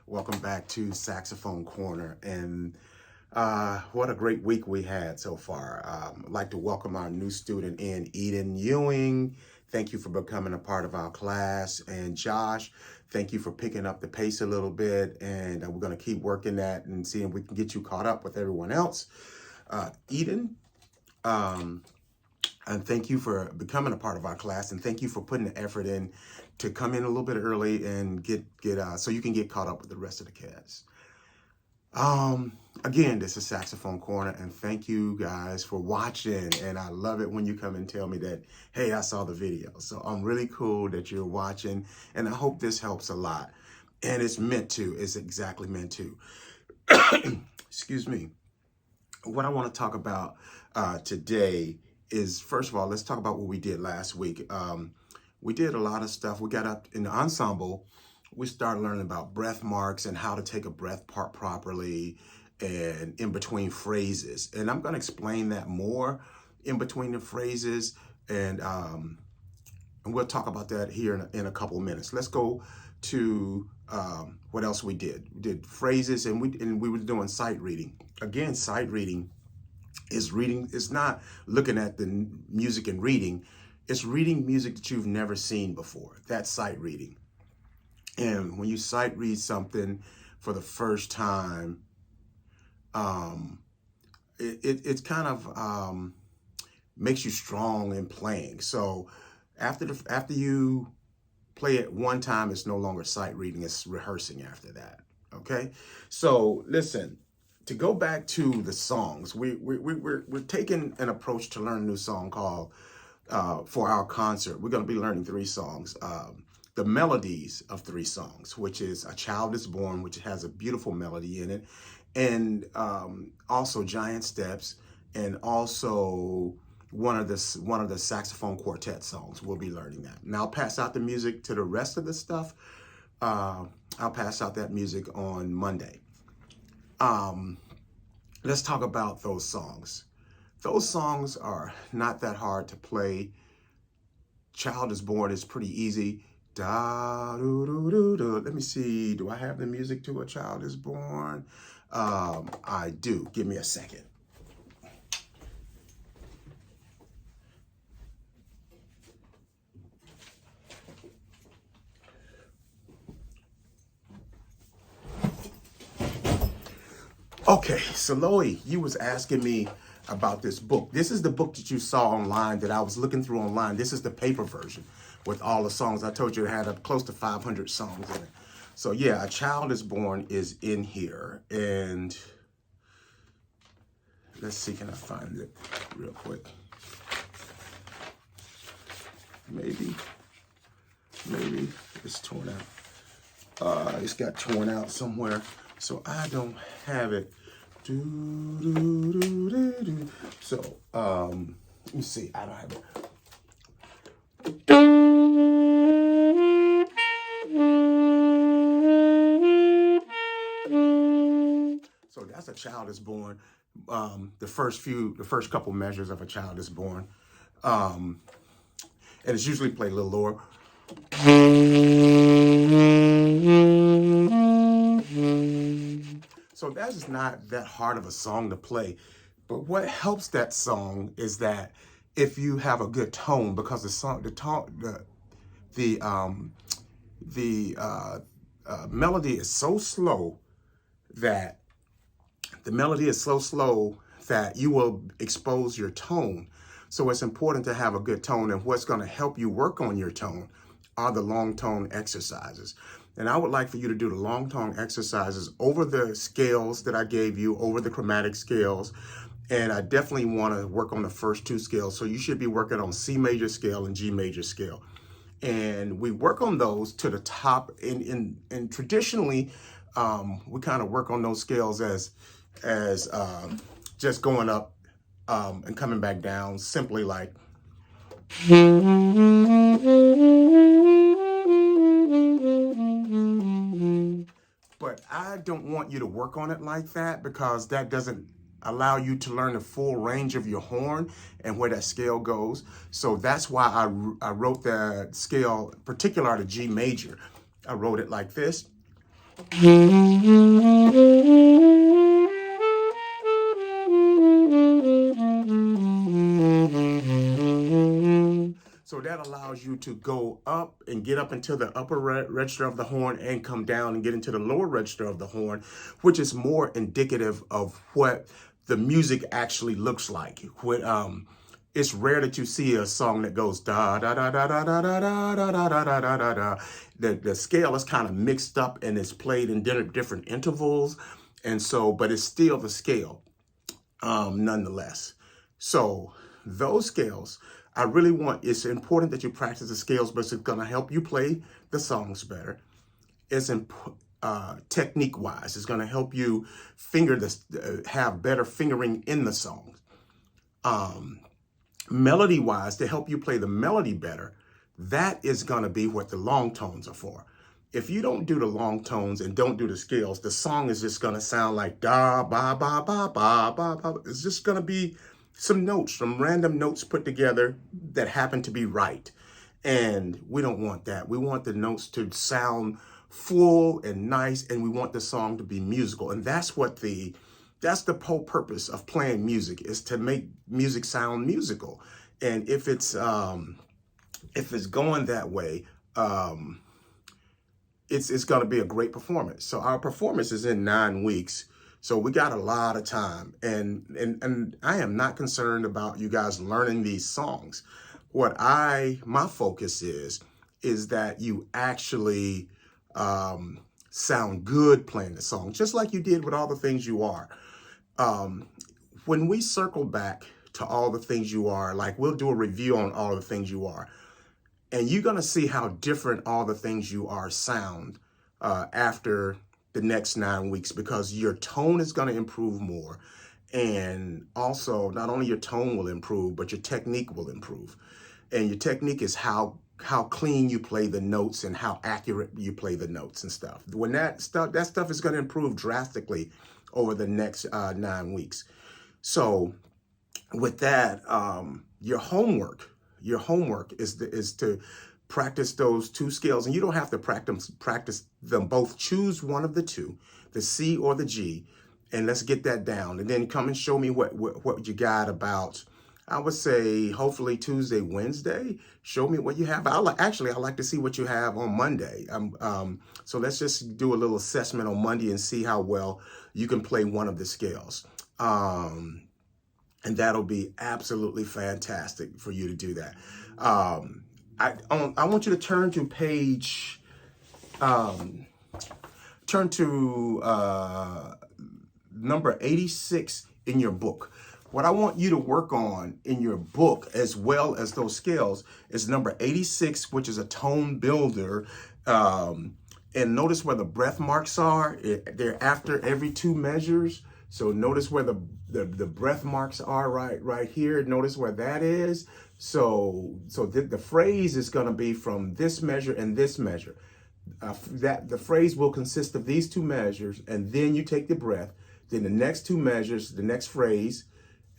Welcome back to Saxophone Corner. And what a great week we had so far. I'd like to welcome our new student in, Eden Ewing. Thank you for becoming a part of our class. And Josh, thank you for picking up the pace a little bit. And we're going to keep working that and seeing if we can get you caught up with everyone else. Eden, and thank you for becoming a part of our class, and thank you for putting the effort in to come in a little bit early and get so you can get caught up with the rest of the kids. Again, this is Saxophone Corner, and thank you guys for watching. And I love it when you come and tell me that, hey, I saw the video. So I'm really cool that you're watching, and I hope this helps a lot. And it's meant to. It's exactly meant to. Excuse me. What I want to talk about today is, first of all, let's talk about what we did last week. We did a lot of stuff. We got up in the ensemble. We started learning about breath marks and how to take a breath part properly and in between phrases. And I'm going to explain that more in between the phrases. And we'll talk about that here in a couple of minutes. Let's go to what else we did. We did phrases, and we were doing sight reading. Again, sight reading is reading. It's not looking at the music and reading. It's reading music that you've never seen before. That's sight reading. And when you sight read something for the first time, it's kind of makes you strong in playing. So after you play it one time, it's no longer sight reading, it's rehearsing after that. Okay, so listen, to go back to the songs, we're taking an approach to learn a new song called for our concert. We're going to be learning 3 songs, the melodies of 3 songs, which is A Child Is Born, which has a beautiful melody in it, and also Giant Steps, and also one of the saxophone quartet songs. We'll be learning that. Now I'll pass out the music to the rest of the stuff. I'll pass out that music on Monday. Let's talk about those songs. Those songs are not that hard to play. Child Is Born is pretty easy. Da, do, do, do, do. Let me see. Do I have the music to A Child Is Born? I do. Give me a second. Okay, so Loie, you was asking me about this book. This is the book that you saw online that I was looking through online. This is the paper version with all the songs. I told you it had close to 500 songs in it. So yeah, A Child Is Born is in here. And let's see, can I find it real quick? Maybe it's torn out. It's got torn out somewhere, so I don't have it. So, let me see. I don't have it. So that's A Child Is Born. The first couple measures of A Child Is Born. And it's usually played a little lower. So that's not that hard of a song to play. But what helps that song is that if you have a good tone, because the melody is so slow that you will expose your tone. So it's important to have a good tone, and what's going to help you work on your tone are the long tone exercises. And I would like for you to do the long tone exercises over the scales that I gave you, over the chromatic scales. And I definitely want to work on the first 2 scales. So you should be working on C major scale and G major scale. And we work on those to the top. And traditionally, we kind of work on those scales as just going up and coming back down, simply like. But I don't want you to work on it like that, because that doesn't allow you to learn the full range of your horn and where that scale goes. So that's why I wrote the scale, particularly the G major. I wrote it like this. So that allows you to go up and get up into the upper register of the horn and come down and get into the lower register of the horn, which is more indicative of what the music actually looks like. It's rare that you see a song that goes da da da da da da da da da da da da da da. The scale is kind of mixed up and it's played in different intervals, and so but it's still the scale, nonetheless. So those scales, I really want, it's important that you practice the scales, but it's going to help you play the songs better. It's technique wise, it's going to help you finger this, have better fingering in the songs. Melody wise, to help you play the melody better, that is going to be what the long tones are for. If you don't do the long tones and don't do the scales, the song is just going to sound like da ba ba ba ba ba ba. It's just going to be some notes, some random notes put together that happen to be right. And we don't want that. We want the notes to sound full and nice, and we want the song to be musical. And that's the whole purpose of playing music, is to make music sound musical. And if it's going that way, it's going to be a great performance. So our performance is in 9 weeks. So we got a lot of time, and I am not concerned about you guys learning these songs. What my focus is that you actually sound good playing the song, just like you did with All the Things You Are. When we circle back to All the Things You Are, like we'll do a review on All the Things You Are, and you're going to see how different All the Things You Are sound after the next 9 weeks, because your tone is going to improve more. And also, not only your tone will improve, but your technique will improve. And your technique is how clean you play the notes and how accurate you play the notes and stuff. When that stuff is going to improve drastically over the next 9 weeks. So with that, your homework is to practice those 2 scales, and you don't have to practice them both. Choose one of the 2, the C or the G, and let's get that down. And then come and show me what you got about, I would say, hopefully Tuesday, Wednesday. Show me what you have. I like to see what you have on Monday. So let's just do a little assessment on Monday and see how well you can play one of the scales. And that'll be absolutely fantastic for you to do that. I want you to turn to page, number 86 in your book. What I want you to work on in your book, as well as those scales, is number 86, which is a tone builder. And notice where the breath marks are. They're after every 2 measures. So notice where the breath marks are right here. Notice where that is. So the phrase is going to be from this measure and this measure. That the phrase will consist of these 2 measures, and then you take the breath. Then the next 2 measures, the next phrase,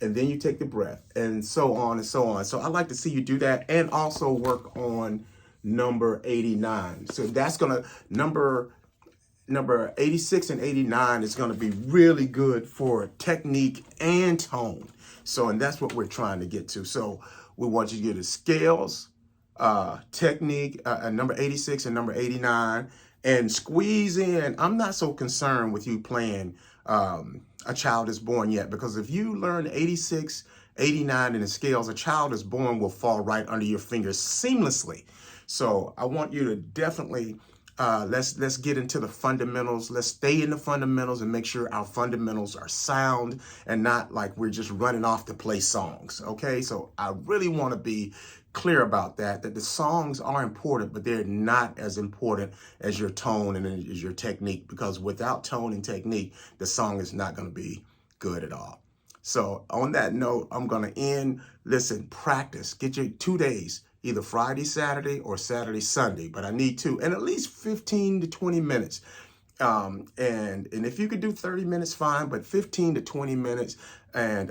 and then you take the breath, and so on and so on. So I like to see you do that, and also work on number 89. So that's gonna number 86 and 89 is gonna be really good for technique and tone. So, and that's what we're trying to get to. So we want you to get the scales, technique, number 86 and number 89, and squeeze in. I'm not so concerned with you playing A Child Is Born yet, because if you learn 86, 89 in the scales, A Child Is Born will fall right under your fingers seamlessly. So I want you to definitely, let's get into the fundamentals. Let's stay in the fundamentals and make sure our fundamentals are sound and not like we're just running off to play songs. Okay, so I really want to be clear about that the songs are important, but they're not as important as your tone and as your technique, because without tone and technique, the song is not going to be good at all. So on that note, I'm going to end. Listen, practice. Get your 2 days, either Friday, Saturday, or Saturday, Sunday. But I need 2, and at least 15 to 20 minutes. And if you could do 30 minutes, fine, but 15 to 20 minutes. And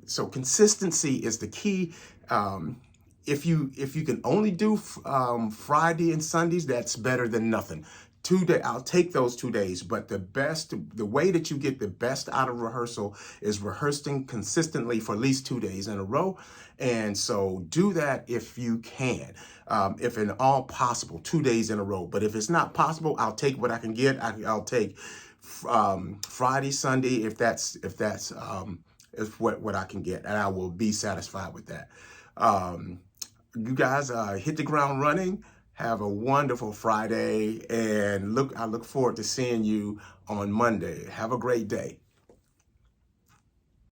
so consistency is the key. If you can only do Friday and Sundays, that's better than nothing. 2 day, I'll take those 2 days, but the way that you get the best out of rehearsal is rehearsing consistently for at least 2 days in a row. And so do that if you can, if in all possible, 2 days in a row. But if it's not possible, I'll take what I can get. I'll take Friday, Sunday, if what I can get, and I will be satisfied with that. You guys hit the ground running. Have a wonderful Friday, and I look forward to seeing you on Monday. Have a great day.